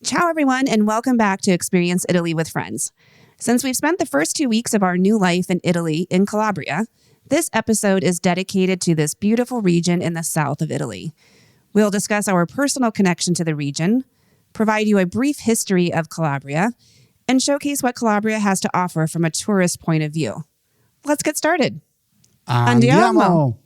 Ciao, everyone, and welcome back to Experience Italy with Friends. Since we've spent the first 2 weeks of our new life in Italy, in Calabria, this episode is dedicated to this beautiful region in the south of Italy. We'll discuss our personal connection to the region, provide you a brief history of Calabria, and showcase what Calabria has to offer from a tourist point of view. Let's get started. Andiamo!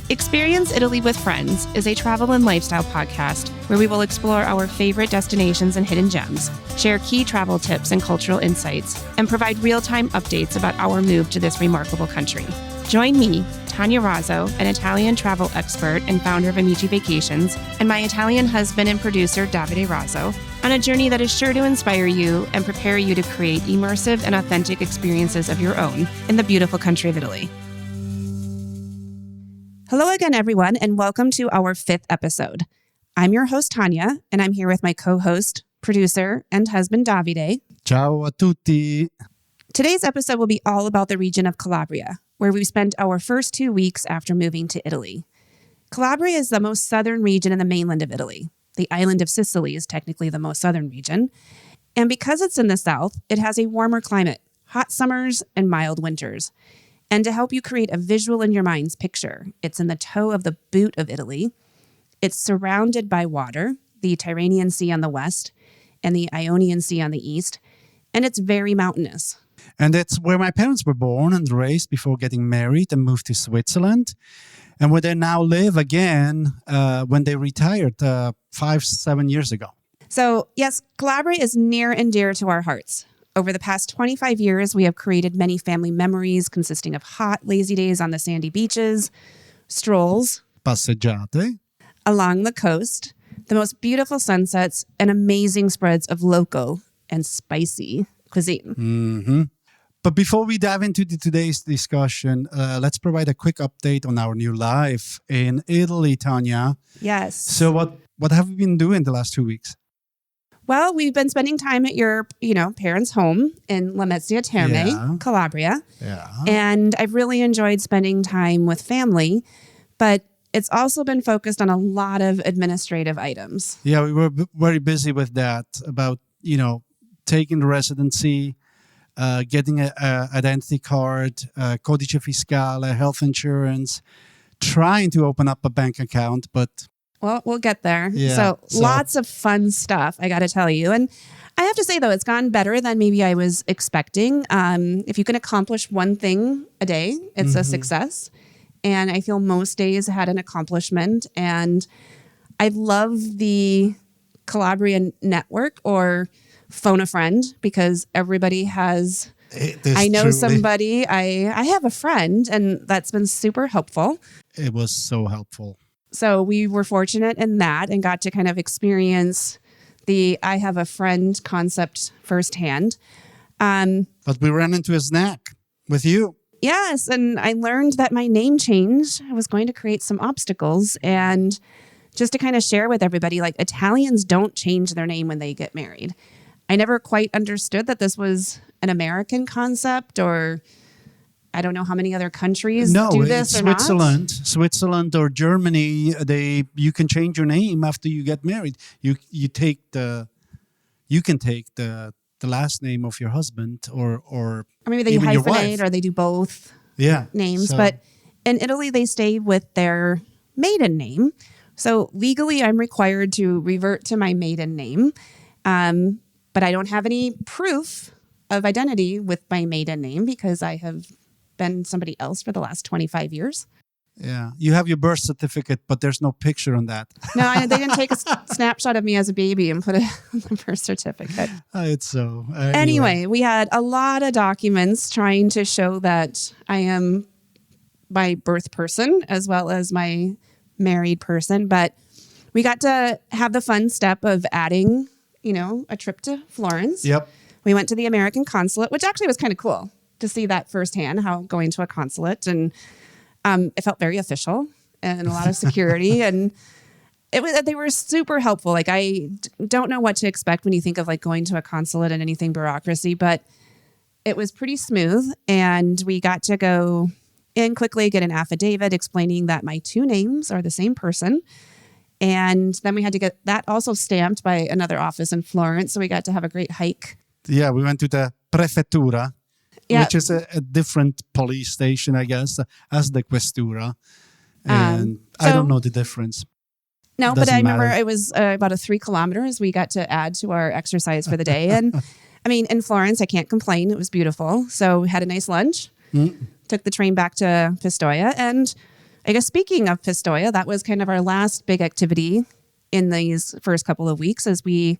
Experience Italy with Friends is a travel and lifestyle podcast where we will explore our favorite destinations and hidden gems, share key travel tips and cultural insights, and provide real-time updates about our move to this remarkable country. Join me, Tanya Razzo, an Italian travel expert and founder of Amici Vacations, and my Italian husband and producer, Davide Razzo, on a journey that is sure to inspire you and prepare you to create immersive and authentic experiences of your own in the beautiful country of Italy. Hello again, everyone, and welcome to our 5th episode. I'm your host, Tanya, and I'm here with my co-host, producer, and husband, Davide. Ciao a tutti. Today's episode will be all about the region of Calabria, where we spent our first 2 weeks after moving to Italy. Calabria is the most southern region in the mainland of Italy. The island of Sicily is technically the most southern region. And because it's in the south, it has a warmer climate, hot summers, and mild winters. And to help you create a visual in your mind's picture, it's in the toe of the boot of Italy. It's surrounded by water, the Tyrrhenian Sea on the west and the Ionian Sea on the east, and it's very mountainous. And that's where my parents were born and raised before getting married and moved to Switzerland. And where they now live again when they retired 5-7 years ago. So yes, Calabria is near and dear to our hearts. Over the past 25 years, we have created many family memories consisting of hot, lazy days on the sandy beaches, strolls, Passeggiate. along the coast, the most beautiful sunsets, and amazing spreads of local and spicy cuisine. Mm-hmm. But before we dive into today's discussion, let's provide a quick update on our new life in Italy, Tanya. Yes. So what have you been doing the last 2 weeks? Well, we've been spending time at your, parents' home in Lamezia Terme, Calabria. Yeah. And I've really enjoyed spending time with family, but it's also been focused on a lot of administrative items. Yeah, we were very busy with that about, taking the residency, getting an identity card, codice fiscale, health insurance, trying to open up a bank account, but... Well, we'll get there. Yeah, so lots of fun stuff, I got to tell you. And I have to say, though, it's gone better than maybe I was expecting. If you can accomplish one thing a day, it's a success. And I feel most days had an accomplishment. And I love the Calabrian network or phone a friend because everybody has... I know somebody. I have a friend, and that's been super helpful. It was so helpful. So we were fortunate in that and got to kind of experience the I have a friend concept firsthand. But we ran into a snack with you. Yes. And I learned that my name change was going to create some obstacles. And just to kind of share with everybody, like Italians don't change their name when they get married. I never quite understood that this was an American concept or... I don't know how many other countries do this or not. Switzerland or Germany, you can change your name after you get married. You can take the last name of your husband or maybe they hyphenate or they do both names. So. But in Italy, they stay with their maiden name. So legally, I'm required to revert to my maiden name. But I don't have any proof of identity with my maiden name because I have been somebody else for the last 25 years. Yeah. You have your birth certificate, but there's no picture on that. No, they didn't take a snapshot of me as a baby and put it on the birth certificate. It's so... Anyway, we had a lot of documents trying to show that I am my birth person as well as my married person. But we got to have the fun step of adding, a trip to Florence. Yep. We went to the American consulate, which actually was kind of cool to see that firsthand, how going to a consulate. And it felt very official and a lot of security. And they were super helpful. Like, I don't know what to expect when you think of like going to a consulate and anything bureaucracy, but it was pretty smooth, and we got to go in quickly, get an affidavit explaining that my two names are the same person. And then we had to get that also stamped by another office in Florence. So we got to have a great hike. Yeah, we went to the Prefettura, which is a different police station, I guess, as the Questura. And I don't know the difference. No, but I remember it was about 3 kilometers we got to add to our exercise for the day. And I mean, in Florence, I can't complain. It was beautiful. So we had a nice lunch, took the train back to Pistoia. And I guess speaking of Pistoia, that was kind of our last big activity in these first couple of weeks as we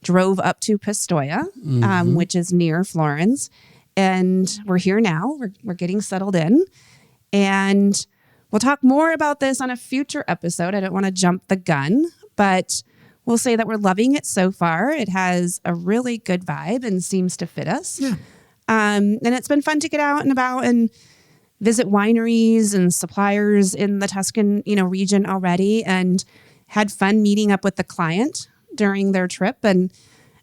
drove up to Pistoia, which is near Florence. And we're here now. We're getting settled in. And we'll talk more about this on a future episode. I don't want to jump the gun, but we'll say that we're loving it so far. It has a really good vibe and seems to fit us. Yeah. And it's been fun to get out and about and visit wineries and suppliers in the Tuscan, region already, and had fun meeting up with the client during their trip. And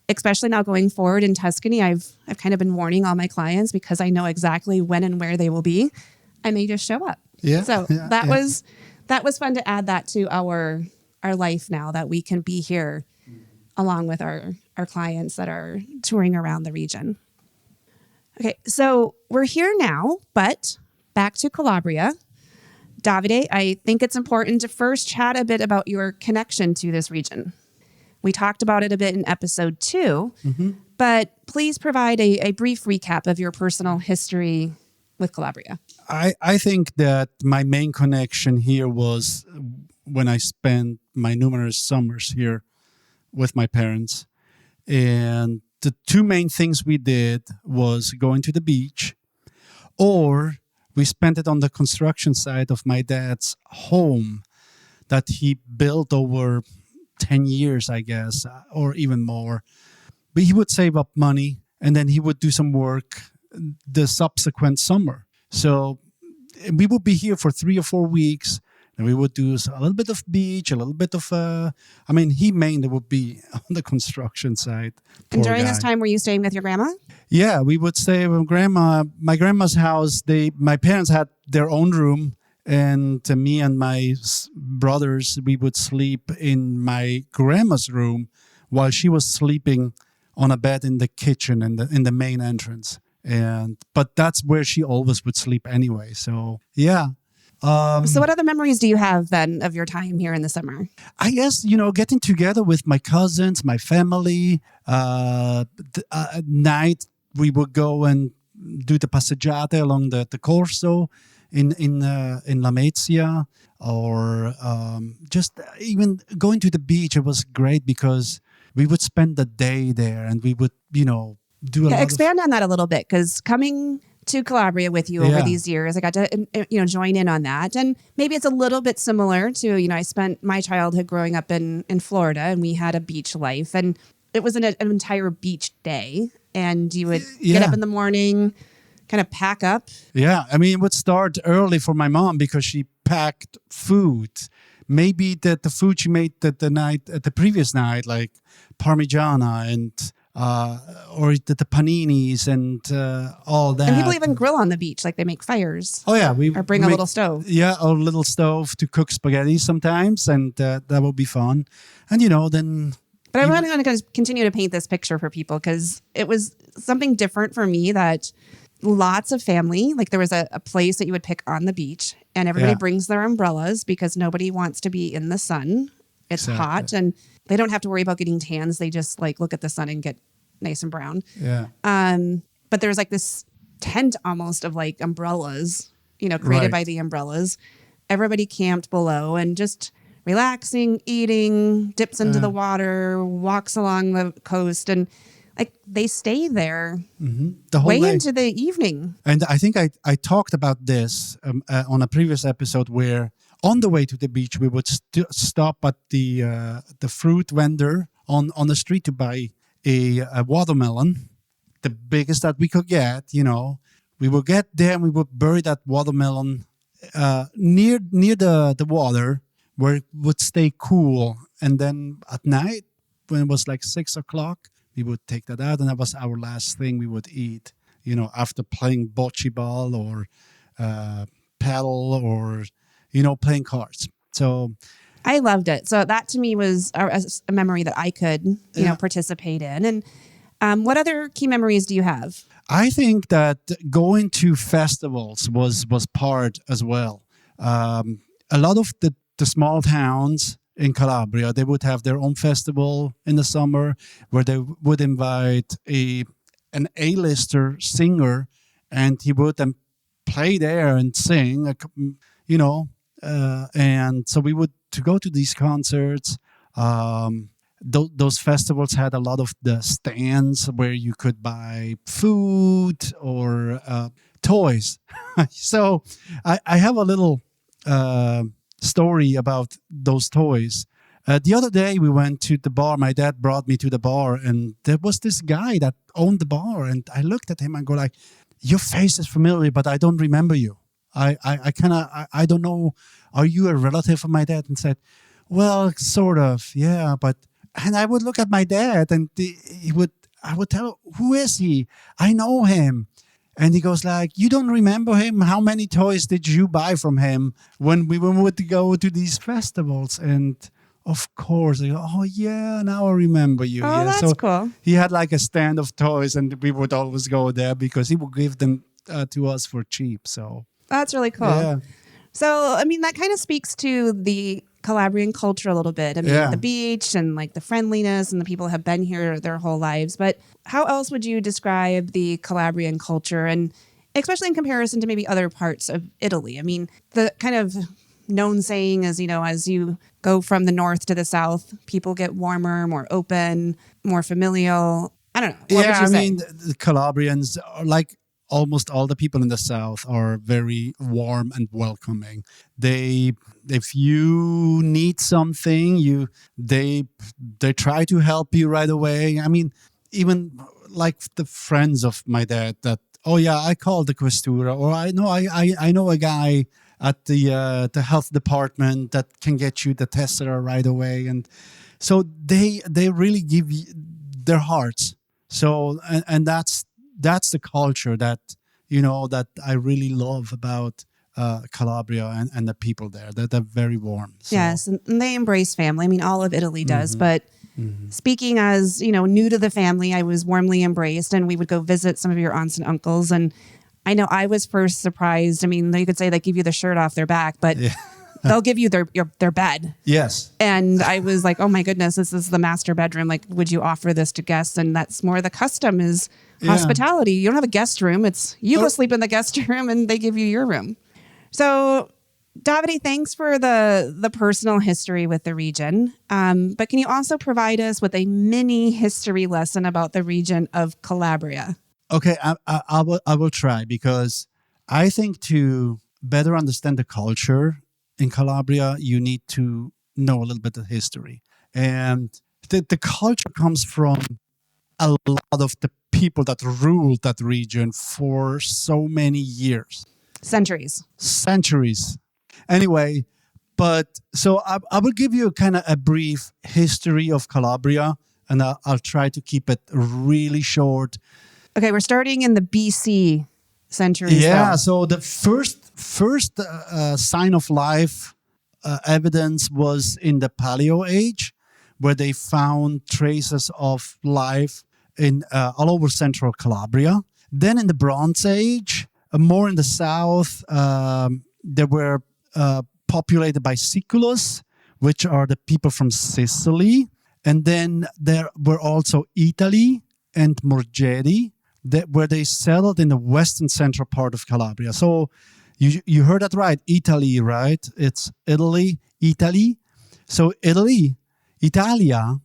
especially now going forward in Tuscany, I've kind of been warning all my clients because I know exactly when and where they will be. I may just show up. Yeah. So that was fun to add that to our life now that we can be here along with our clients that are touring around the region. Okay, so we're here now, but back to Calabria. Davide, I think it's important to first chat a bit about your connection to this region. We talked about it a bit in episode 2, but please provide a brief recap of your personal history with Calabria. I think that my main connection here was when I spent my numerous summers here with my parents. And the 2 main things we did was going to the beach, or we spent it on the construction site of my dad's home that he built over 10 years, I guess, or even more. But he would save up money and then he would do some work the subsequent summer. So we would be here for 3 or 4 weeks, and we would do a little bit of beach, a little bit of, he mainly would be on the construction site. And during this time, were you staying with your grandma? Yeah, we would stay with grandma. My grandma's house, my parents had their own room, and me and my brothers, we would sleep in my grandma's room while she was sleeping on a bed in the kitchen in the main entrance. But that's where she always would sleep anyway. So, yeah. So what other memories do you have then of your time here in the summer? I guess, getting together with my cousins, my family. At night, we would go and do the passeggiate along the Corso in Lamezia, or just even going to the beach. It was great because we would spend the day there and we would, do a lot expand on that a little bit, because coming to Calabria with you over these years, I got to join in on that. And maybe it's a little bit similar to, I spent my childhood growing up in Florida, and we had a beach life, and it was an entire beach day. And you would get up in the morning, kind of pack up. Yeah, it would start early for my mom because she packed food. Maybe the food she made the previous night, like Parmigiana and or the paninis and all that. And people even grill on the beach, like they make fires. Oh yeah, or bring a little stove. Yeah, a little stove to cook spaghetti sometimes, and that would be fun. And then. But I want to continue to paint this picture for people, because it was something different for me, that lots of family, like there was a place that you would pick on the beach, and everybody brings their umbrellas because nobody wants to be in the sun. It's hot, and they don't have to worry about getting tans. They just look at the sun and get nice and brown. Yeah. But there's this tent almost of umbrellas, created by the umbrellas. Everybody camped below and just relaxing, eating, dips into the water, walks along the coast, and they stay there the whole day, into the evening. And I think I talked about this on a previous episode, where on the way to the beach we would stop at the fruit vendor on the street to buy a watermelon, the biggest that we could get. We would get there and we would bury that watermelon near the water, where it would stay cool. And then at night, when it was 6 o'clock, we would take that out, and that was our last thing we would eat. after playing bocce ball or paddle or, playing cards. So I loved it. So that to me was a memory that I could, participate in. And what other key memories do you have? I think that going to festivals was part as well. A lot of the small towns in Calabria, they would have their own festival in the summer where they would invite an A-lister singer, and he would then play there and sing, and so we would to go to these concerts. Those festivals had a lot of the stands where you could buy food or toys. So I have a little story about those toys. The other day we went to the bar. My dad brought me to the bar, and there was this guy that owned the bar. And I looked at him and go like, "Your face is familiar, but I don't remember you. I don't know. Are you a relative of my dad?" And said, "Well, sort of, yeah, but." And I would look at my dad, and I would tell, "Who is he? I know him." And he goes like, "You don't remember him? How many toys did you buy from him when we would go to these festivals?" And of course, I go, "Oh yeah, now I remember you." Oh, yeah. that's So cool. he had like a stand of toys, and we would always go there because he would give them to us for cheap. So That's really cool. yeah. So, I mean, that kind of speaks to the Calabrian culture a little bit. I mean, Yeah. the beach and like the friendliness, and the people have been here their whole lives. But how else would you describe the Calabrian culture, and especially in comparison to maybe other parts of Italy? I mean, the kind of known saying is, as you go from the north to the south, people get warmer, more open, more familial. I don't know. What would you say? I mean, the Calabrians are like almost all the people in the south are very warm and welcoming. If you need something, they try to help you right away. I mean, even like the friends of my dad that, "Oh yeah, I called the questura," or I know a guy at the health department that can get you the tessera right away. And so they really give you their hearts. So and that's the culture that that I really love about Calabria and the people there. They're very warm. So. Yes, and they embrace family. I mean, all of Italy does. But speaking as, new to the family, I was warmly embraced, and we would go visit some of your aunts and uncles. And I know I was first surprised. I mean, you could say they give you the shirt off their back, but they'll give you their bed. Yes. And I was like, oh my goodness, this is the master bedroom. Like, would you offer this to guests? And that's more the custom is hospitality. You don't have a guest room. It's you go sleep in the guest room, and they give you your room. So, Davide, thanks for the personal history with the region. But can you also provide us with a mini history lesson about the region of Calabria? Okay, I will try, because I think to better understand the culture in Calabria, you need to know a little bit of history. And the culture comes from a lot of the people that ruled that region for so many years. Centuries. Anyway, but so I will give you kind of a brief history of Calabria, and I'll try to keep it really short. Okay, we're starting in the BC centuries. Yeah, though. so the first sign of life evidence was in the Paleo Age, where they found traces of life in all over central Calabria. Then in the Bronze Age, more in the south, they were populated by Siculus, which are the people from Sicily. And then there were also Italy and Morgedi, where they settled in the western central part of Calabria. So you heard that right, Italy, right? It's Italy. So Italia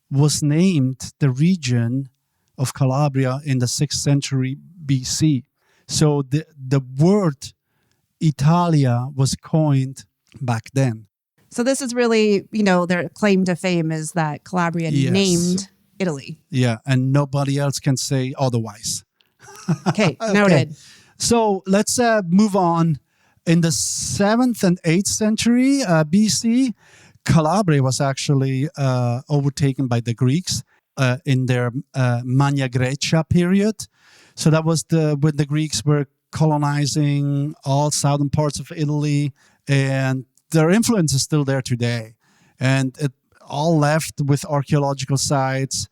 was named the region of Calabria in the 6th century BC. So the word Italia was coined back then. So this is really, their claim to fame is that Calabria named Italy. Yeah, and nobody else can say otherwise. Okay, noted. So let's move on. In the 7th and 8th century BC, Calabria was actually overtaken by the Greeks in their Magna Graecia period. So that was when the Greeks were colonizing all southern parts of Italy, and their influence is still there today. And it all left with archaeological sites.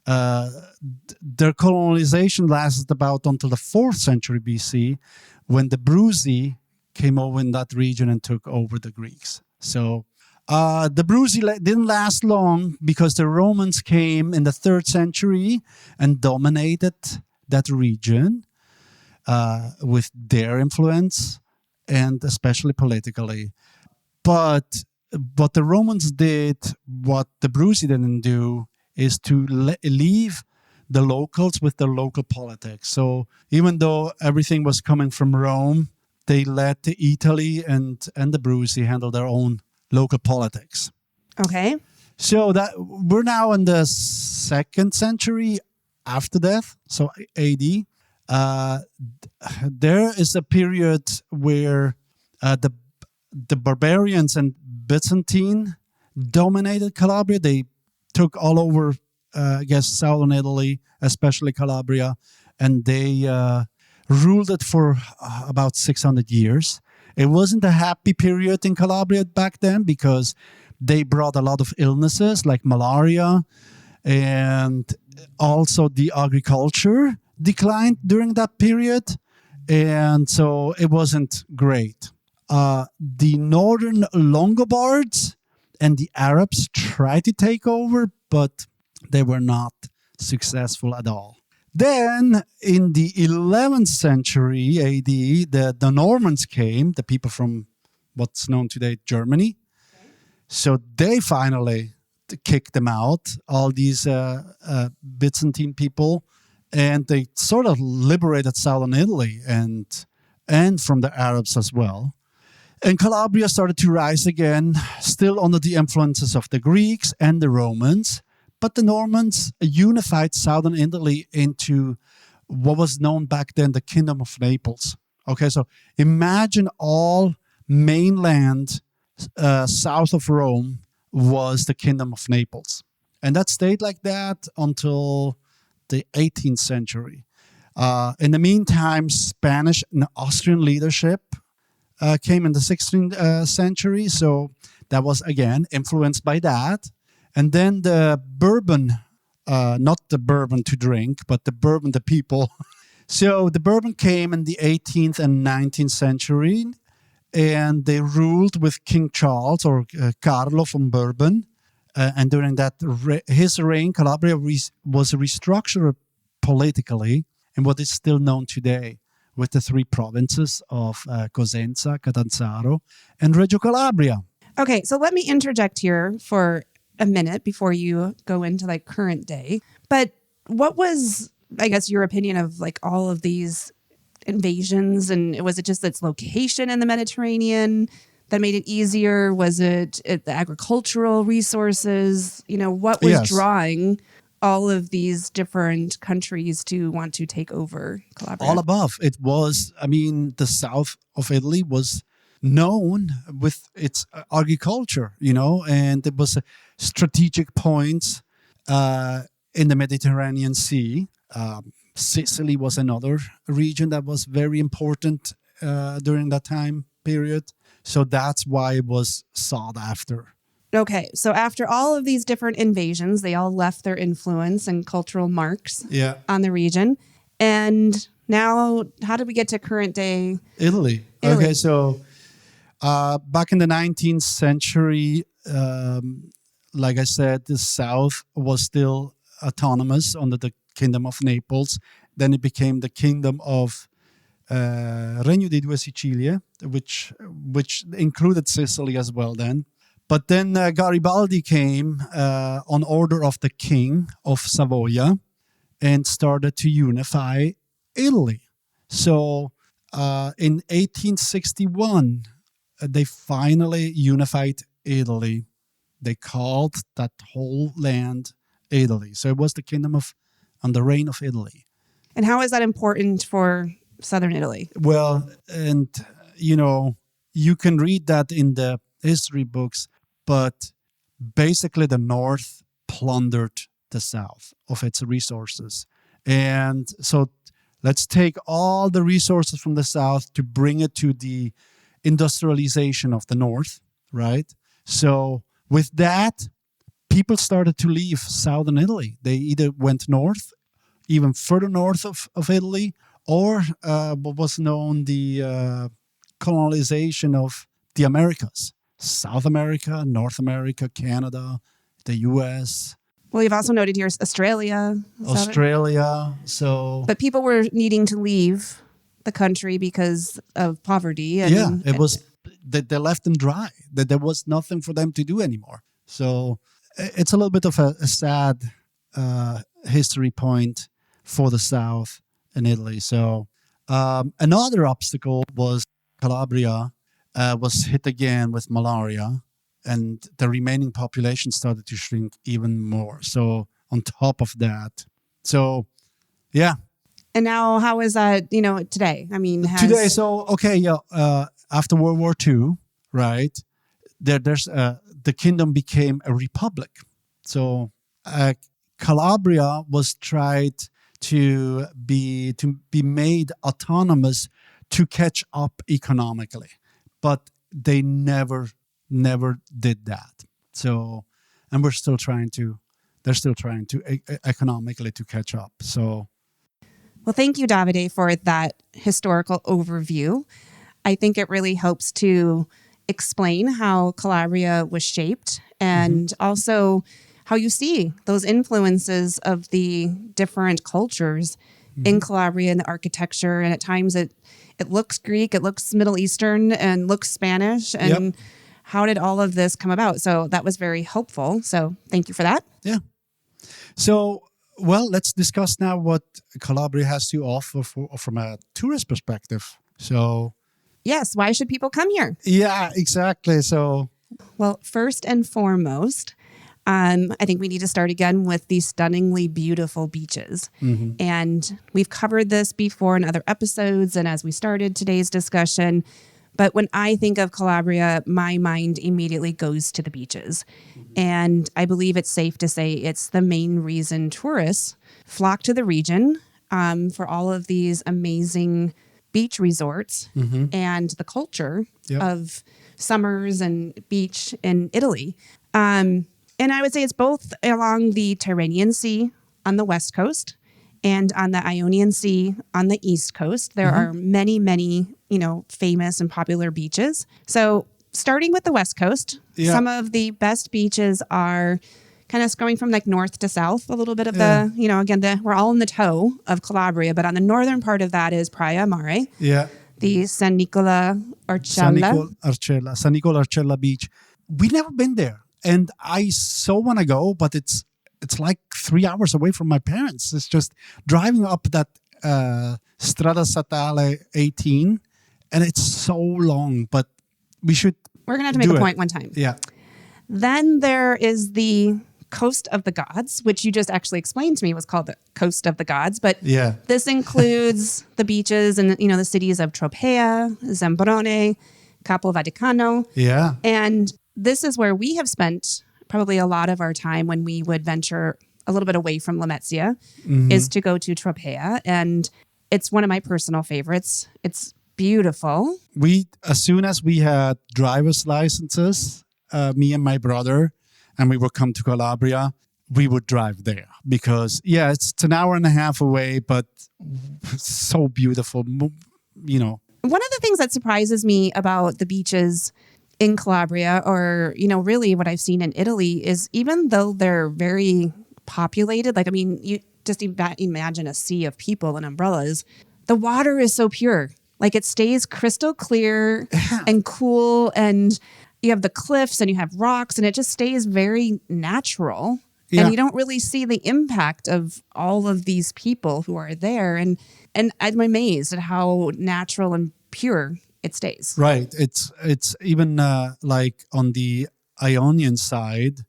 Their colonization lasted about until the 4th century BC, when the Bruzi came over in that region and took over the Greeks. So the Bruzi didn't last long, because the Romans came in the 3rd century and dominated that region with their influence, and especially politically. But what the Romans did, what the Bruzi didn't do, is to leave the locals with their local politics. So even though everything was coming from Rome, they let Italy and the Bruzi handle their own local politics. Okay. So that we're now in the 2nd century after death, so AD. There is a period where the barbarians and Byzantine dominated Calabria. They took all over, southern Italy, especially Calabria, and they ruled it for about 600 years. It wasn't a happy period in Calabria back then, because they brought a lot of illnesses like malaria, and also the agriculture declined during that period, and so it wasn't great. The northern Longobards and the Arabs tried to take over, but they were not successful at all. Then, in the 11th century AD, the Normans came, the people from what's known today Germany. So they finally kicked them out, all these Byzantine people, and they sort of liberated southern Italy and from the Arabs as well. And Calabria started to rise again, still under the influences of the Greeks and the Romans. But the Normans unified southern Italy into what was known back then the Kingdom of Naples. Okay, so imagine all mainland south of Rome was the Kingdom of Naples. And that stayed like that until the 18th century. In the meantime, Spanish and Austrian leadership came in the 16th century. So that was, again, influenced by that. And then the Bourbon, not the bourbon to drink, but the Bourbon, the people. So the Bourbon came in the 18th and 19th century, and they ruled with King Charles, or Carlo from Bourbon. And during that his reign, Calabria was restructured politically in what is still known today, with the 3 provinces of Cosenza, Catanzaro, and Reggio Calabria. Okay, so let me interject here for a minute before you go into like current day. But what was, I guess, your opinion of like all of these invasions? And was it just its location in the Mediterranean that made it easier? Was it the agricultural resources? You know, what was drawing all of these different countries to want to take over Calabria? All above. It was, the south of Italy was known with its agriculture, and it was a strategic point in the Mediterranean Sea. Sicily was another region that was very important during that time period. So that's why it was sought after. Okay, so after all of these different invasions, they all left their influence and cultural marks on the region. And now, how did we get to current day Italy. Okay, so back in the 19th century, like I said, the south was still autonomous under the Kingdom of Naples. Then it became the Kingdom of Regno di Due Sicilie, which included Sicily as well then. But then Garibaldi came on order of the King of Savoia and started to unify Italy. So in 1861, they finally unified Italy. They called that whole land Italy. So it was the kingdom and the reign of Italy. And how is that important for southern Italy? Well, and you can read that in the history books, but basically the North plundered the South of its resources. And so Let's take all the resources from the south to bring it to the industrialization of the north, right? So with that, people started to leave southern Italy. They either went north, even further north of Italy, or what was known the colonization of the Americas, South America, North America, Canada, the U.S. Well, you've also noted here Australia. Australia. So, but people were needing to leave the country because of poverty. And, it was that they left them dry. That there was nothing for them to do anymore. So it's a little bit of a sad history point for the South in Italy. So another obstacle was Calabria was hit again with malaria, and the remaining population started to shrink even more. So on top of that, yeah. And now, how is that? Today? I mean, today. So after World War II, right? There's the kingdom became a republic. So Calabria was tried to be made autonomous to catch up economically, but they never did that. So, and they're still trying to economically to catch up. So, well, thank you, Davide, for that historical overview. I think it really helps to explain how Calabria was shaped and also how you see those influences of the different cultures in Calabria and the architecture. And at times it looks Greek, it looks Middle Eastern, and looks Spanish. And how did all of this come about? So that was very helpful. So thank you for that. Yeah. So, well, let's discuss now what Calabria has to offer from a tourist perspective. So, yes, why should people come here? Yeah, exactly. So, well, first and foremost, I think we need to start again with these stunningly beautiful beaches. And we've covered this before in other episodes and as we started today's discussion. But when I think of Calabria, my mind immediately goes to the beaches. And I believe it's safe to say it's the main reason tourists flock to the region for all of these amazing beach resorts and the culture of summers and beach in Italy. And I would say it's both along the Tyrrhenian Sea on the west coast and on the Ionian Sea on the east coast. There are many, many, famous and popular beaches. So starting with the west coast, some of the best beaches are kind of going from like north to south, a little bit of the, again, we're all in the toe of Calabria, but on the northern part of that is Praia Mare. Yeah. The San Nicola Arcella. San Nicola Arcella Beach. We've never been there. And I so want to go, but it's like 3 hours away from my parents. It's just driving up that Strada Statale 18, and it's so long, but we're going to have to make a point one time. Yeah. Then there is the Coast of the Gods, which you just actually explained to me was called the Coast of the Gods. But this includes the beaches and, the cities of Tropea, Zambrone, Capo Vaticano. Yeah. And this is where we have spent probably a lot of our time when we would venture a little bit away from Lamezia, is to go to Tropea. And it's one of my personal favorites. It's beautiful. As soon as we had driver's licenses, me and my brother, and we would come to Calabria, we would drive there because, it's an hour and a half away, but so beautiful, One of the things that surprises me about the beaches in Calabria, or, really what I've seen in Italy, is even though they're very populated, you just imagine a sea of people and umbrellas, the water is so pure. Like, it stays crystal clear and cool, and you have the cliffs and you have rocks, and it just stays very natural. Yeah. And you don't really see the impact of all of these people who are there. And I'm amazed at how natural and pure it stays. Right. It's even like on the Ionian side,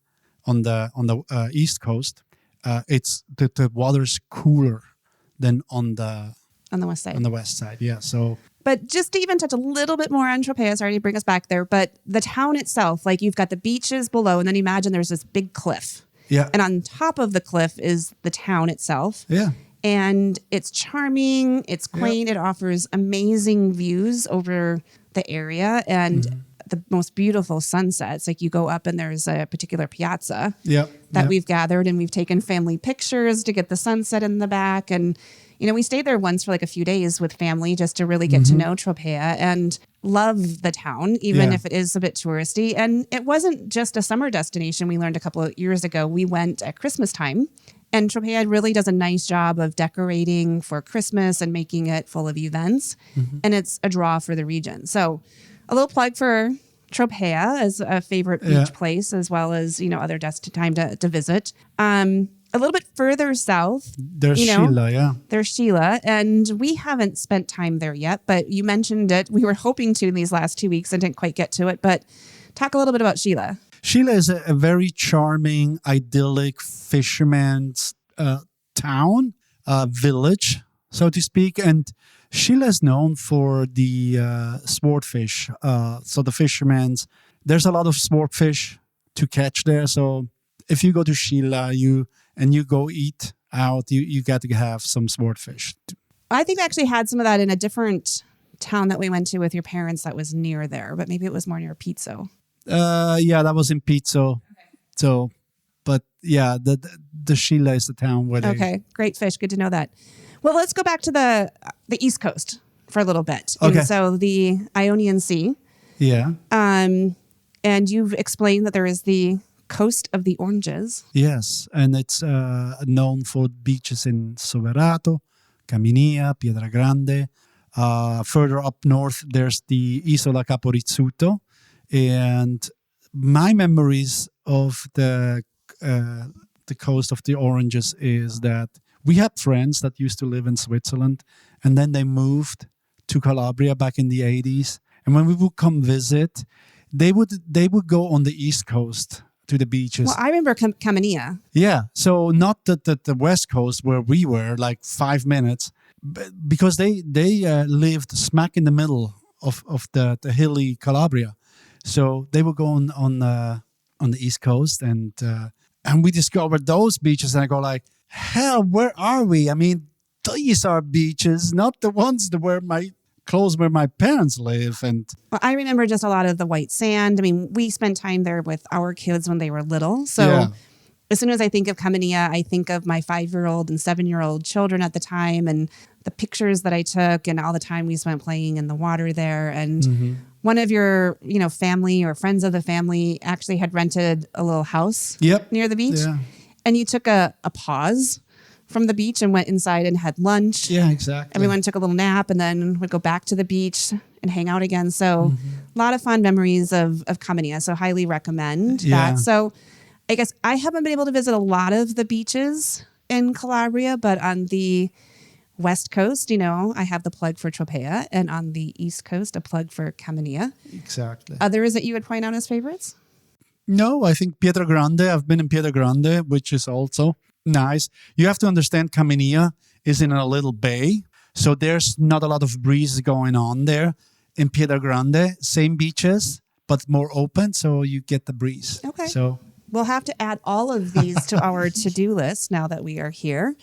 on the east coast, it's the water's cooler than on the west side. On the west side, yeah. So, but just to even touch a little bit more on Tropea, sorry to bring us back there, but the town itself, like, you've got the beaches below, and then imagine there's this big cliff. Yeah. And on top of the cliff is the town itself. Yeah. And it's charming, it's quaint, it offers amazing views over the area and the most beautiful sunsets. Like you go up and there's a particular piazza that we've gathered and we've taken family pictures to get the sunset in the back. And, you know, we stayed there once for like a few days with family just to really get to know Tropea and love the town, even if it is a bit touristy. And it wasn't just a summer destination. We learned a couple of years ago, we went at Christmas time. And Tropea really does a nice job of decorating for Christmas and making it full of events. And it's a draw for the region. So a little plug for Tropea as a favorite beach place, as well as, you know, other time to visit. A little bit further south, there's Sheila, There's Sheila. And we haven't spent time there yet, but you mentioned it. We were hoping to in these last 2 weeks and didn't quite get to it. But talk a little bit about Sheila. Sheila is a very charming, idyllic fisherman's town, village, so to speak. And Sheila is known for the sportfish. So the fishermen's, there's a lot of sportfish to catch there. So if you go to Sheila you go eat out, you got to have some sportfish. I think I actually had some of that in a different town that we went to with your parents that was near there, but maybe it was more near Pizzo. That was in Pizzo. Okay. So, but yeah, the Sheila is the town where they... Okay, great fish. Good to know that. Well, let's go back to the East Coast for a little bit. Okay. And so the Ionian Sea. Yeah. And you've explained that there is the coast of the oranges. Yes, and it's known for beaches in Soverato, Caminia, Pietragrande. Further up north, there's the Isola Caporizzuto. And my memories of the coast of the oranges is that we had friends that used to live in Switzerland, and then they moved to Calabria back in the 80s. And when we would come visit, they would go on the East Coast to the beaches. Well, I remember Caminia. Yeah, so not the West Coast where we were, like 5 minutes, because they lived smack in the middle of the hilly Calabria. So they were going on the East Coast, and we discovered those beaches, and I go like, hell, where are we? I mean, these are beaches, not the ones where my parents live. And well, I remember just a lot of the white sand. I mean, we spent time there with our kids when they were little. So as soon as I think of Caminia, I think of my 5-year-old and 7-year-old children at the time and the pictures that I took and all the time we spent playing in the water there. And one of your, family or friends of the family actually had rented a little house near the beach. Yeah. And you took a pause from the beach and went inside and had lunch. Yeah, exactly. Everyone took a little nap and then would go back to the beach and hang out again. So a lot of fond memories of Caminia. So highly recommend that. So I guess I haven't been able to visit a lot of the beaches in Calabria, but on the West Coast, I have the plug for Tropea, and on the East Coast, a plug for Caminia. Exactly. Others that you would point out as favorites? No, I think Pietragrande. I've been in Pietragrande, which is also nice. You have to understand Caminia is in a little bay, so there's not a lot of breeze going on there. In Pietragrande, same beaches, but more open, so you get the breeze. Okay. So we'll have to add all of these to our to-do list now that we are here.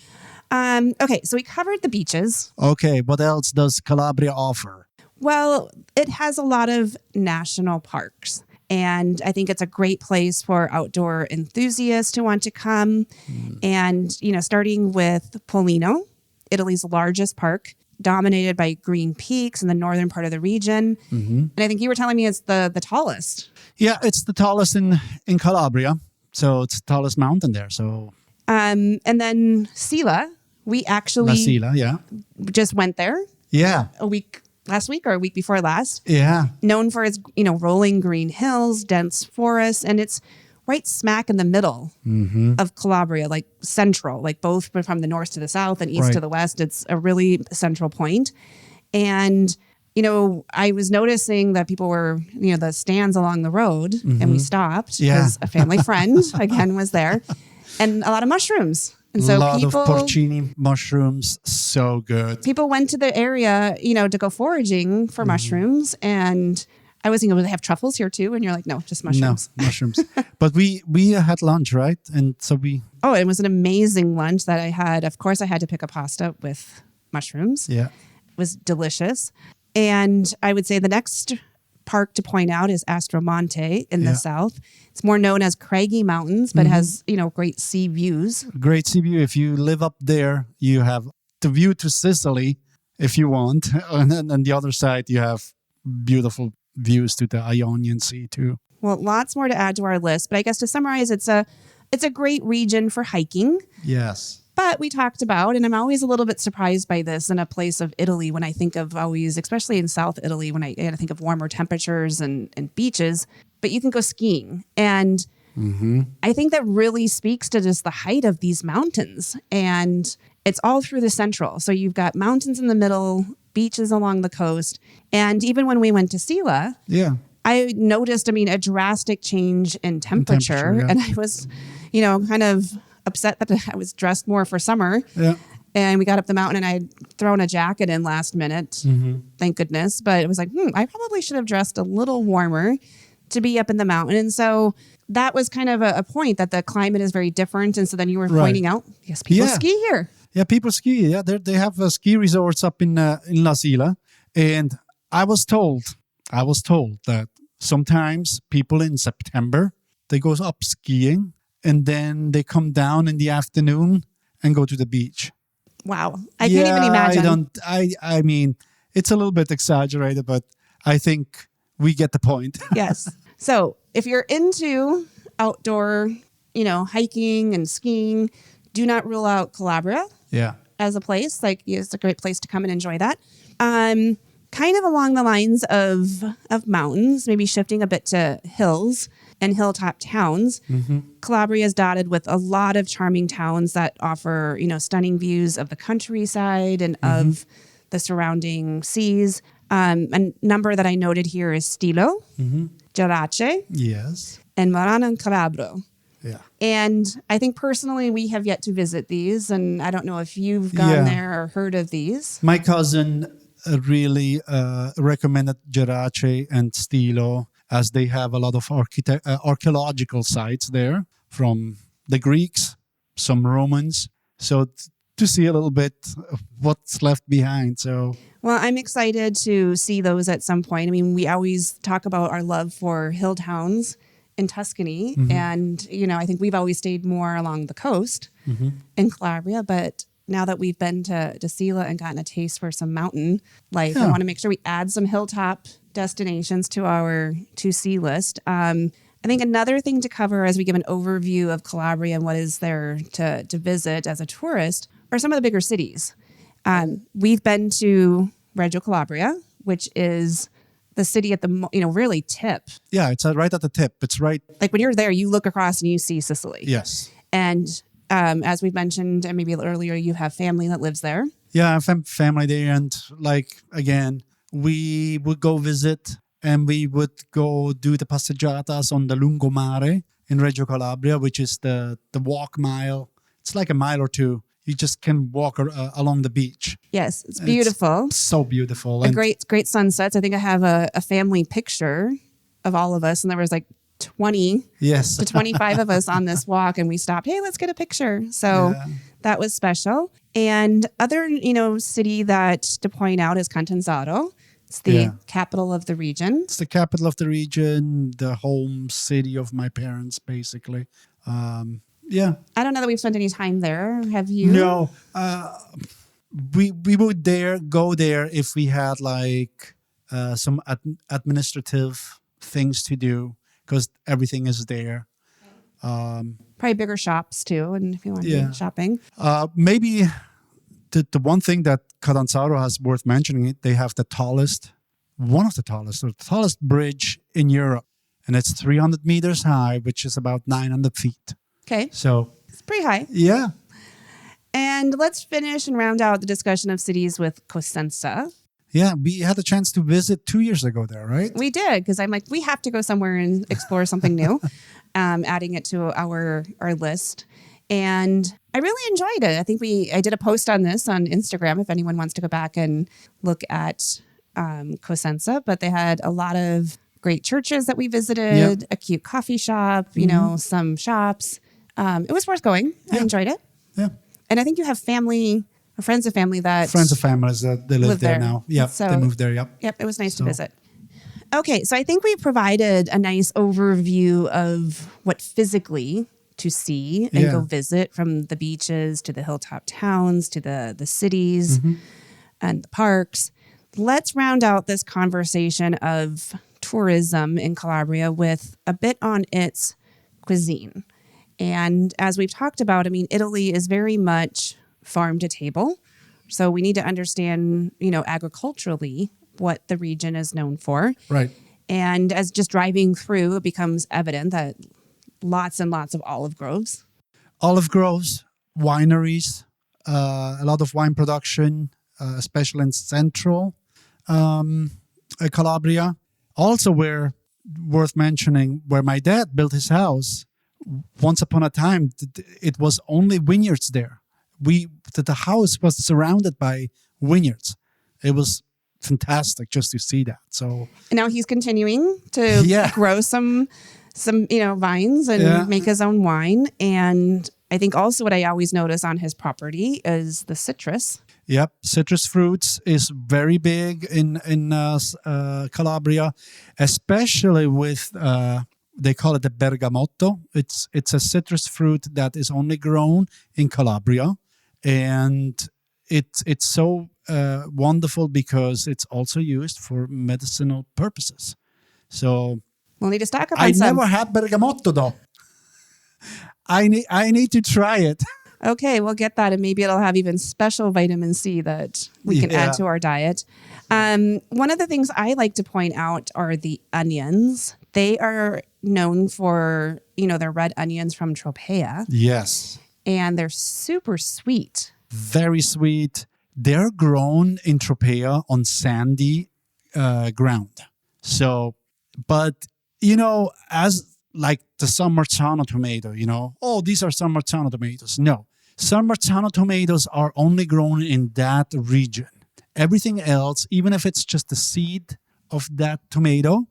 Okay, so we covered the beaches. Okay, what else does Calabria offer? Well, it has a lot of national parks. And I think it's a great place for outdoor enthusiasts who want to come. And, starting with Pollino, Italy's largest park, dominated by green peaks in the northern part of the region. And I think you were telling me it's the tallest. Yeah, it's the tallest in Calabria. So it's the tallest mountain there. So and then Sila, we actually just went there. Yeah. Last week or a week before last. Yeah. Known for its, rolling green hills, dense forests, and it's right smack in the middle of Calabria, like central, like both from the north to the south and east to the west. It's a really central point. And, I was noticing that people were, the stands along the road, and we stopped because a family friend, again, was there, and a lot of mushrooms. And so a lot of porcini mushrooms, so good. People went to the area, to go foraging for mushrooms. And I was thinking, would they have truffles here too? And you're like, no, just mushrooms. No, mushrooms. But we had lunch, right? And so Oh, it was an amazing lunch that I had. Of course, I had to pick a pasta with mushrooms. Yeah. It was delicious. And I would say the next park to point out is Astromonte in the south. It's more known as Craggy Mountains, but has, great sea views. Great sea view. If you live up there, you have the view to Sicily if you want. And then on the other side, you have beautiful views to the Ionian Sea too. Well, lots more to add to our list, but I guess to summarize, it's a great region for hiking. Yes. But we talked about, and I'm always a little bit surprised by this in a place of Italy when I think of always, especially in South Italy, when I think of warmer temperatures and beaches, but you can go skiing. And I think that really speaks to just the height of these mountains. And it's all through the central. So you've got mountains in the middle, beaches along the coast. And even when we went to Sila, I noticed, a drastic change in temperature. And I was, kind of upset that I was dressed more for summer. Yeah. And we got up the mountain and I had thrown a jacket in last minute. Thank goodness. But it was like, I probably should have dressed a little warmer to be up in the mountain. And so that was kind of a point that the climate is very different. And so then you were pointing out, yes, people ski here. Yeah, people ski. Yeah, they have ski resorts up in La Sila. And I was told that sometimes people in September, they go up skiing and then they come down in the afternoon and go to the beach. Wow. I can't even imagine. I mean, it's a little bit exaggerated, but I think we get the point. Yes. So if you're into outdoor, hiking and skiing, do not rule out Calabria as a place. It's a great place to come and enjoy that. Kind of along the lines of mountains, maybe shifting a bit to hills and hilltop towns. Calabria is dotted with a lot of charming towns that offer, stunning views of the countryside and of the surrounding seas. A number that I noted here is Stilo, Gerace, yes, and Marano and Calabro. Yeah. And I think personally we have yet to visit these, and I don't know if you've gone there or heard of these. My cousin really recommended Gerace and Stilo as they have a lot of archaeological sites there from the Greeks, some Romans. So to see a little bit of what's left behind. Well, I'm excited to see those at some point. We always talk about our love for hill towns in Tuscany. And, I think we've always stayed more along the coast in Calabria. But now that we've been to Sila and gotten a taste for some mountain life, I want to make sure we add some hilltop destinations to our to-see list. I think another thing to cover as we give an overview of Calabria and what is there to visit as a tourist are some of the bigger cities. We've been to Reggio Calabria, which is the city at the, really tip. Yeah, it's right at the tip. It's right. Like when you're there, you look across and you see Sicily. Yes. And as we've mentioned, and maybe earlier, you have family that lives there. Yeah, I have family there. And again, we would go visit and we would go do the passeggiatas on the Lungomare in Reggio Calabria, which is the walk mile. It's like a mile or two. You just can walk along the beach. Yes, it's beautiful. It's so beautiful. And great sunsets. I think I have a family picture of all of us, and there was 20 to 25 of us on this walk, and we stopped. Hey, let's get a picture. So that was special. And other, city that to point out is Catanzaro. It's the capital of the region. It's the capital of the region, the home city of my parents, basically. Yeah. I don't know that we've spent any time there. Have you? No. We would go there if we had some administrative things to do because everything is there. Probably bigger shops too, and if you want to do shopping. Maybe the one thing that Catanzaro has worth mentioning, they have the tallest bridge in Europe. And it's 300 meters high, which is about 900 feet. Okay. So it's pretty high. Yeah. And let's finish and round out the discussion of cities with Cosenza. Yeah, we had a chance to visit 2 years ago there, right? We did, because I'm like, we have to go somewhere and explore something new, adding it to our list. And I really enjoyed it. I think I did a post on this on Instagram if anyone wants to go back and look at Cosenza, but they had a lot of great churches that we visited, a cute coffee shop, you know, some shops. It was worth going. I enjoyed it. Yeah. And I think you have family or friends of family that... Friends of families that they live there now. Yeah, so, they moved there, Yep, it was nice to visit. Okay, so I think we provided a nice overview of what physically to see and go visit, from the beaches to the hilltop towns to the cities and the parks. Let's round out this conversation of tourism in Calabria with a bit on its cuisine. And as we've talked about, I mean, Italy is very much farm to table. So we need to understand, you know, agriculturally what the region is known for. Right. And as just driving through, it becomes evident that lots and lots of olive groves. Olive groves, wineries, a lot of wine production, especially in central Calabria. Also, worth mentioning, where my dad built his house, once upon a time, it was only vineyards there. The house was surrounded by vineyards. It was fantastic just to see that. So and now he's continuing to grow some vines and make his own wine. And I think also what I always notice on his property is the citrus. Yep, citrus fruits is very big in Calabria, especially with they call it the bergamotto. It's a citrus fruit that is only grown in Calabria, and it's so wonderful because it's also used for medicinal purposes. So we'll need to stock up on I some. never had bergamotto though. I need to try it. Okay, we'll get that, and maybe it'll have even special vitamin C that we can add to our diet. One of the things I like to point out are the onions. They are known for, their red onions from Tropea. Yes. And they're super sweet. Very sweet. They're grown in Tropea on sandy ground. So, but, as like the San Marzano tomato, these are San Marzano tomatoes. No, San Marzano tomatoes are only grown in that region. Everything else, even if it's just the seed of that tomato,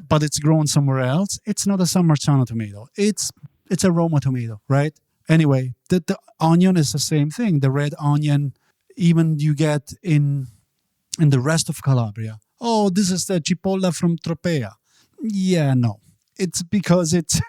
but it's grown somewhere else, it's not a San Marzano tomato. It's a Roma tomato, right? Anyway, the onion is the same thing. The red onion, even you get in the rest of Calabria. Oh, this is the cipolla from Tropea. Yeah, no. It's because it's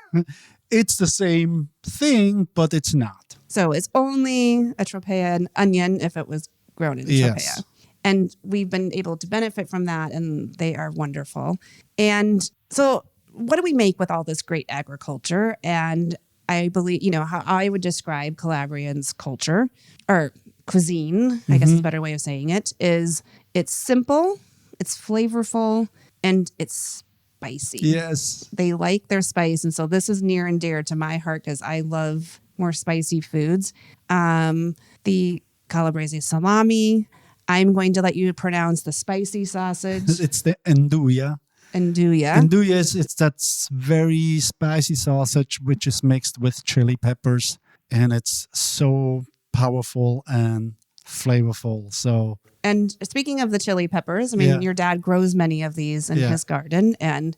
the same thing, but it's not. So it's only a Tropean onion if it was grown in Tropea. And we've been able to benefit from that, and they are wonderful. And so what do we make with all this great agriculture? And I believe, how I would describe Calabrians' culture or cuisine, I guess is a better way of saying it, is it's simple, it's flavorful, and it's spicy. Yes. They like their spice. And so this is near and dear to my heart because I love more spicy foods. The Calabrese salami. I'm going to let you pronounce the spicy sausage. It's the Nduja. Nduja it's that very spicy sausage which is mixed with chili peppers, and it's so powerful and flavorful. So, and speaking of the chili peppers, I mean, your dad grows many of these in his garden, and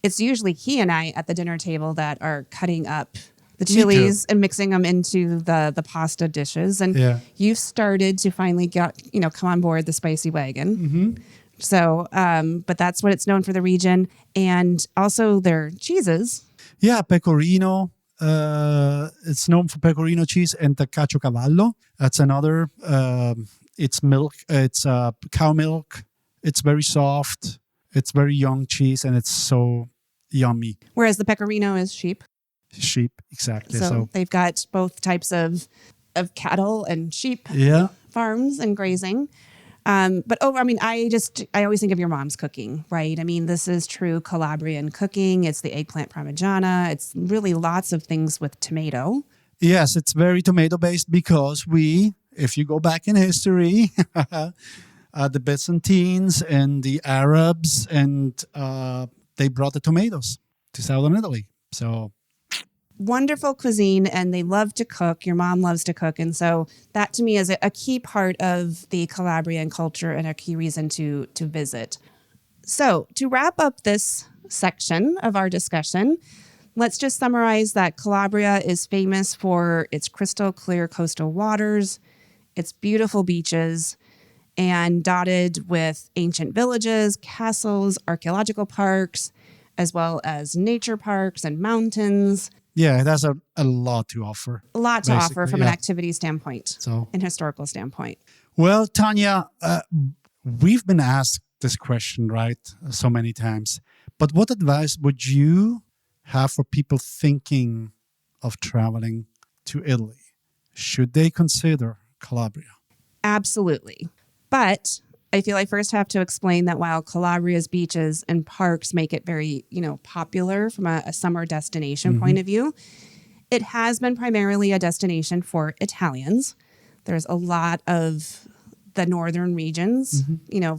it's usually he and I at the dinner table that are cutting up the chilies and mixing them into the pasta dishes. And you've started to finally come on board the spicy wagon. Mm-hmm. So, but that's what it's known for the region. And also their cheeses. Yeah, pecorino. It's known for pecorino cheese and the caciocavallo. That's another. It's milk. It's cow milk. It's very soft. It's very young cheese, and it's so yummy. Whereas the pecorino is sheep. Sheep, exactly. So they've got both types of cattle and sheep farms and grazing. But I always think of your mom's cooking, right? I mean, this is true Calabrian cooking. It's the eggplant parmigiana. It's really lots of things with tomato. Yes, it's very tomato-based because if you go back in history, the Byzantines and the Arabs, and they brought the tomatoes to southern Italy. So wonderful cuisine, and they love to cook. Your mom loves to cook. And so that to me is a key part of the Calabrian culture and a key reason to visit. So to wrap up this section of our discussion, let's just summarize that Calabria is famous for its crystal clear coastal waters, its beautiful beaches, and dotted with ancient villages, castles, archaeological parks, as well as nature parks and mountains. Yeah, it has a lot to offer. A lot to offer from an activity standpoint and historical standpoint. Well, Tanya, we've been asked this question, right, so many times. But what advice would you have for people thinking of traveling to Italy? Should they consider Calabria? Absolutely. But I feel I first have to explain that while Calabria's beaches and parks make it very, popular from a summer destination point of view, it has been primarily a destination for Italians. There's a lot of the northern regions,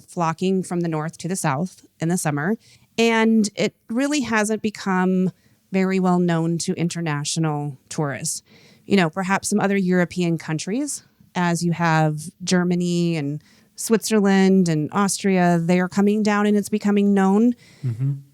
flocking from the north to the south in the summer. And it really hasn't become very well known to international tourists. Perhaps some other European countries, as you have Germany and Switzerland and Austria, they are coming down and it's becoming known.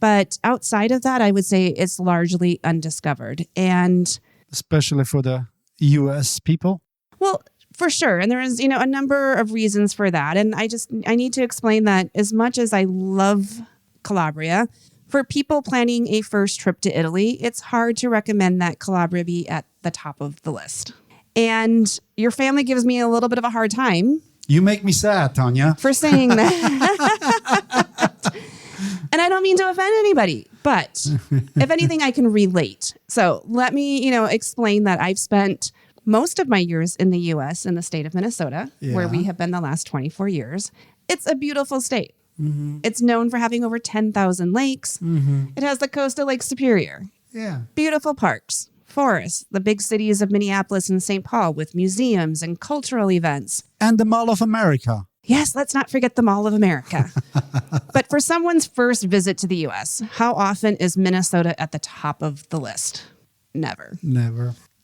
But outside of that, I would say it's largely undiscovered. And especially for the US people? Well, for sure. And there is, a number of reasons for that. And I need to explain that as much as I love Calabria, for people planning a first trip to Italy, it's hard to recommend that Calabria be at the top of the list. And your family gives me a little bit of a hard time. You make me sad, Tanya. For saying that. And I don't mean to offend anybody, but if anything, I can relate. So let me, explain that I've spent most of my years in the U.S. in the state of Minnesota, where we have been the last 24 years. It's a beautiful state. It's known for having over 10,000 lakes. It has the coast of Lake Superior. Yeah. Beautiful parks, forests, the big cities of Minneapolis and St. Paul with museums and cultural events. And the Mall of America. Yes, let's not forget the Mall of America. But for someone's first visit to the U.S., how often is Minnesota at the top of the list? Never.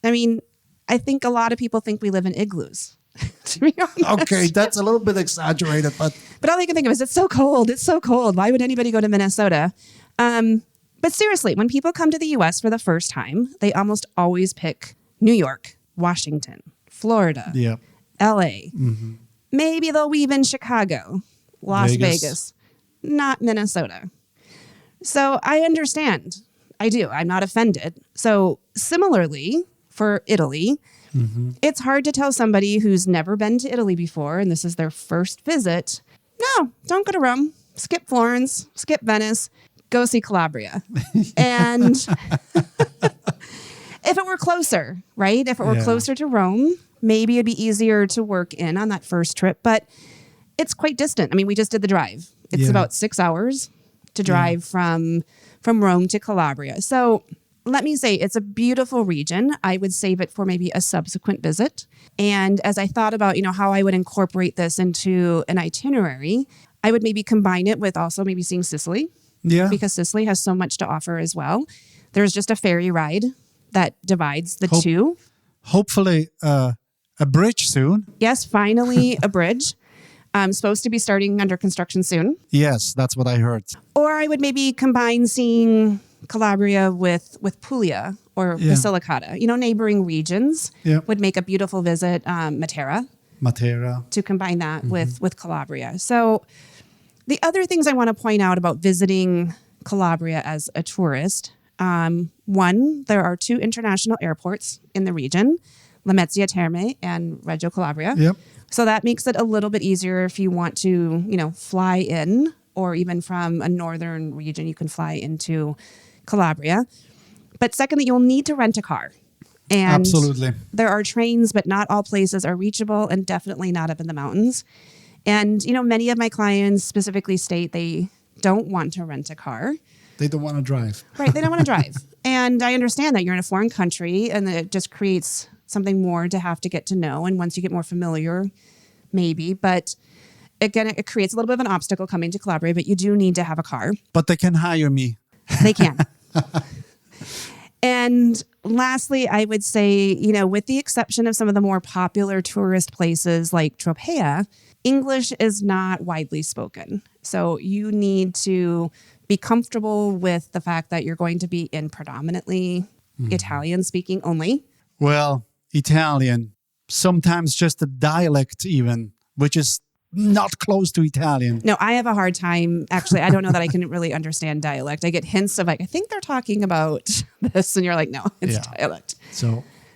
I mean, I think a lot of people think we live in igloos, to be honest. Okay, that's a little bit exaggerated, but all I can think of is it's so cold. It's so cold. Why would anybody go to Minnesota? But seriously, when people come to the U.S. for the first time, they almost always pick New York, Washington, Florida, L.A., Maybe they'll weave in Chicago, Las Vegas, not Minnesota. So I understand. I do. I'm not offended. So similarly, for Italy, it's hard to tell somebody who's never been to Italy before, and this is their first visit, no, don't go to Rome. Skip Florence, skip Venice, go see Calabria. And if it were closer, right? If it were closer to Rome, maybe it'd be easier to work in on that first trip, but it's quite distant. I mean, we just did the drive. It's about 6 hours to drive from Rome to Calabria. So let me say it's a beautiful region. I would save it for maybe a subsequent visit. And as I thought about, how I would incorporate this into an itinerary, I would maybe combine it with also maybe seeing Sicily. Yeah. Because Sicily has so much to offer as well. There's just a ferry ride that divides the two. Hopefully, a bridge soon. Yes, finally a bridge. Supposed to be starting under construction soon. Yes, that's what I heard. Or I would maybe combine seeing Calabria with Puglia or Basilicata. Neighboring regions would make a beautiful visit. Matera. To combine that with Calabria. So the other things I want to point out about visiting Calabria as a tourist, one, there are 2 international airports in the region, Lamezia Terme and Reggio Calabria. Yep. So that makes it a little bit easier if you want to, fly in, or even from a northern region, you can fly into Calabria. But secondly, you'll need to rent a car. And absolutely. There are trains, but not all places are reachable, and definitely not up in the mountains. And, many of my clients specifically state they don't want to rent a car. They don't want to drive. Right. They don't want to drive. And I understand that you're in a foreign country and it just creates something more to have to get to know. And once you get more familiar, maybe. But again, it creates a little bit of an obstacle coming to Calabria, but you do need to have a car. But they can hire me. They can. And lastly, I would say, with the exception of some of the more popular tourist places like Tropea, English is not widely spoken. So you need to be comfortable with the fact that you're going to be in predominantly Italian speaking only. Well, Italian, sometimes just a dialect even, which is not close to Italian. No, I have a hard time. Actually, I don't know that I can really understand dialect. I get hints of like, I think they're talking about this. And you're like, no, it's dialect.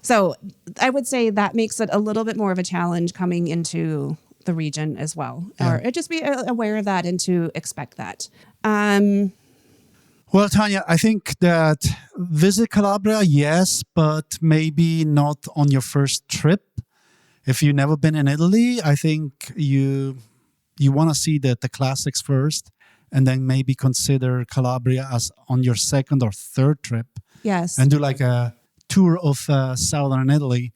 So I would say that makes it a little bit more of a challenge coming into the region as well. Or just be aware of that and to expect that. Well, Tanya, I think that visit Calabria, yes, but maybe not on your first trip. If you've never been in Italy, I think you want to see the classics first, and then maybe consider Calabria as on your second or third trip. Yes. And do like a tour of southern Italy.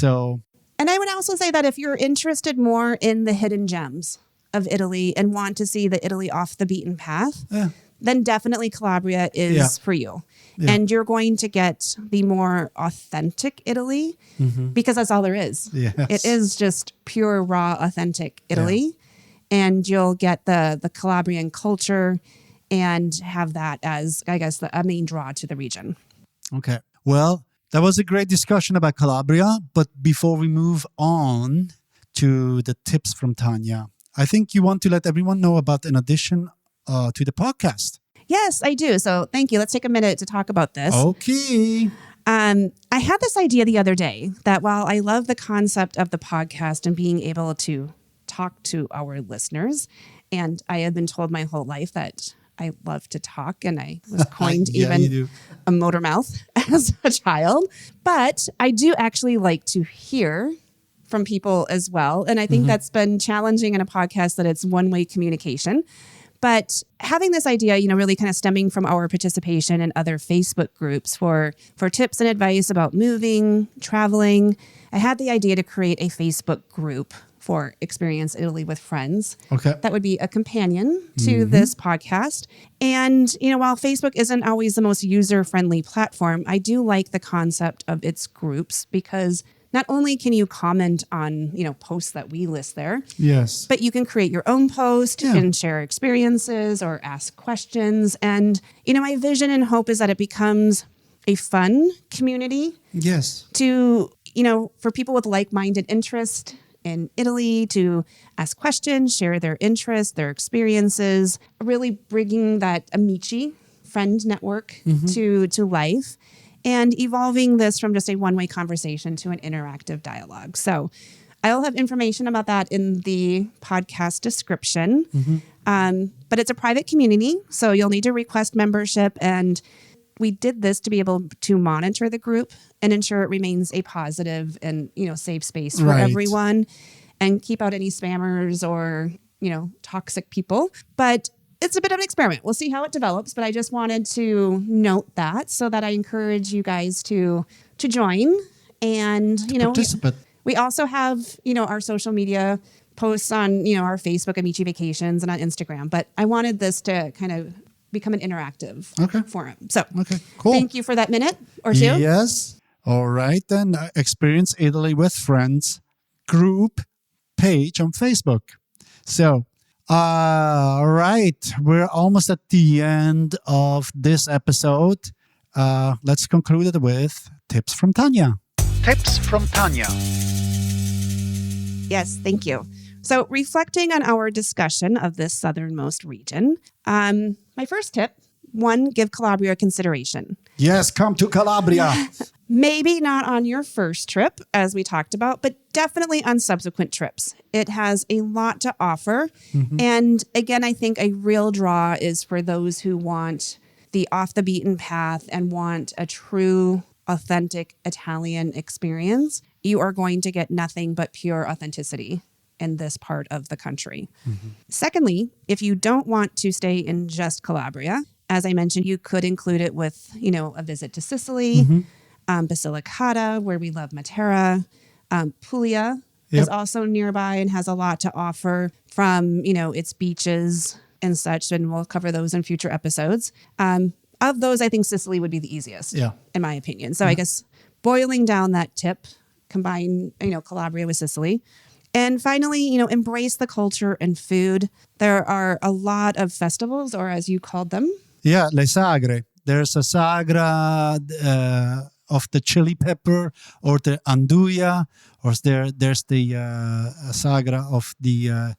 And I would also say that if you're interested more in the hidden gems of Italy and want to see the Italy off the beaten path, then definitely Calabria is for you. Yeah. And you're going to get the more authentic Italy because that's all there is. Yes. It is just pure, raw, authentic Italy. Yeah. And you'll get the Calabrian culture and have that as, I guess, a main draw to the region. Okay. Well, that was a great discussion about Calabria. But before we move on to the tips from Tanya, I think you want to let everyone know about an addition to the podcast. Yes, I do. So thank you. Let's take a minute to talk about this. Okay. I had this idea the other day that while I love the concept of the podcast and being able to talk to our listeners, and I have been told my whole life that I love to talk, and I was coined even a motor mouth as a child, but I do actually like to hear from people as well. And I think that's been challenging in a podcast that it's one-way communication. But having this idea, really kind of stemming from our participation in other Facebook groups for tips and advice about moving, traveling, I had the idea to create a Facebook group for Experience Italy with Friends. Okay. That would be a companion to this podcast. And, while Facebook isn't always the most user-friendly platform, I do like the concept of its groups because not only can you comment on, posts that we list there, yes, but you can create your own post and share experiences or ask questions. And, my vision and hope is that it becomes a fun community. Yes. To, for people with like-minded interest in Italy to ask questions, share their interests, their experiences, really bringing that amici friend network to life. And evolving this from just a one-way conversation to an interactive dialogue. So I'll have information about that in the podcast description. But it's a private community, so you'll need to request membership. And we did this to be able to monitor the group and ensure it remains a positive and, safe space for everyone and keep out any spammers or, toxic people. But it's a bit of an experiment. We'll see how it develops, but I just wanted to note that so that I encourage you guys to join and, participate. We also have, our social media posts on, our Facebook Amici Vacations and on Instagram, but I wanted this to kind of become an interactive forum. So cool. Thank you for that minute or two. Yes. All right. Then Experience Italy with Friends group page on Facebook. So, all right, we're almost at the end of this episode. Let's conclude it with tips from Tanya. Tips from Tanya. Yes, thank you. So reflecting on our discussion of this southernmost region, my first tip, 1, give Calabria consideration. Yes, come to Calabria. Maybe not on your first trip, as we talked about, but definitely on subsequent trips. It has a lot to offer. And again, I think a real draw is for those who want the off the beaten path and want a true, authentic Italian experience. You are going to get nothing but pure authenticity in this part of the country. Secondly, if you don't want to stay in just Calabria, as I mentioned, you could include it with, a visit to Sicily, Basilicata, where we love Matera. Puglia is also nearby and has a lot to offer from, its beaches and such. And we'll cover those in future episodes. Of those, I think Sicily would be the easiest, in my opinion. So I guess boiling down that tip, combine, Calabria with Sicily. And finally, embrace the culture and food. There are a lot of festivals, or as you called them. Yeah, le sagre. There's a sagra of the chili pepper or the anduja, or there's the sagra of the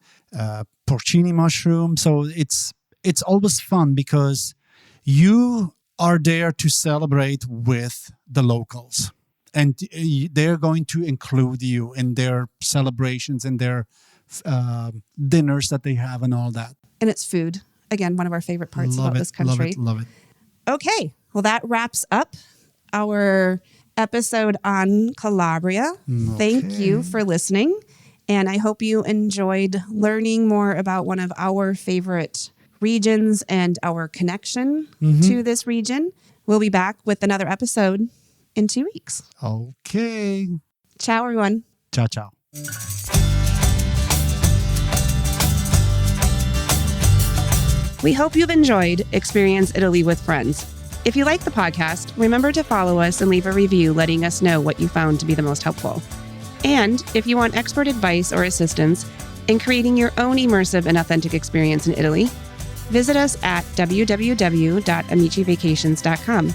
porcini mushroom. So it's always fun because you are there to celebrate with the locals. And they're going to include you in their celebrations and their dinners that they have and all that. And it's food. Again, one of our favorite parts about this country. Love it. Okay. Well, that wraps up our episode on Calabria. Okay. Thank you for listening. And I hope you enjoyed learning more about one of our favorite regions and our connection to this region. We'll be back with another episode in 2 weeks. Okay. Ciao, everyone. Ciao, ciao. We hope you've enjoyed Experience Italy with Friends. If you like the podcast, remember to follow us and leave a review letting us know what you found to be the most helpful. And if you want expert advice or assistance in creating your own immersive and authentic experience in Italy, visit us at www.amicivacations.com.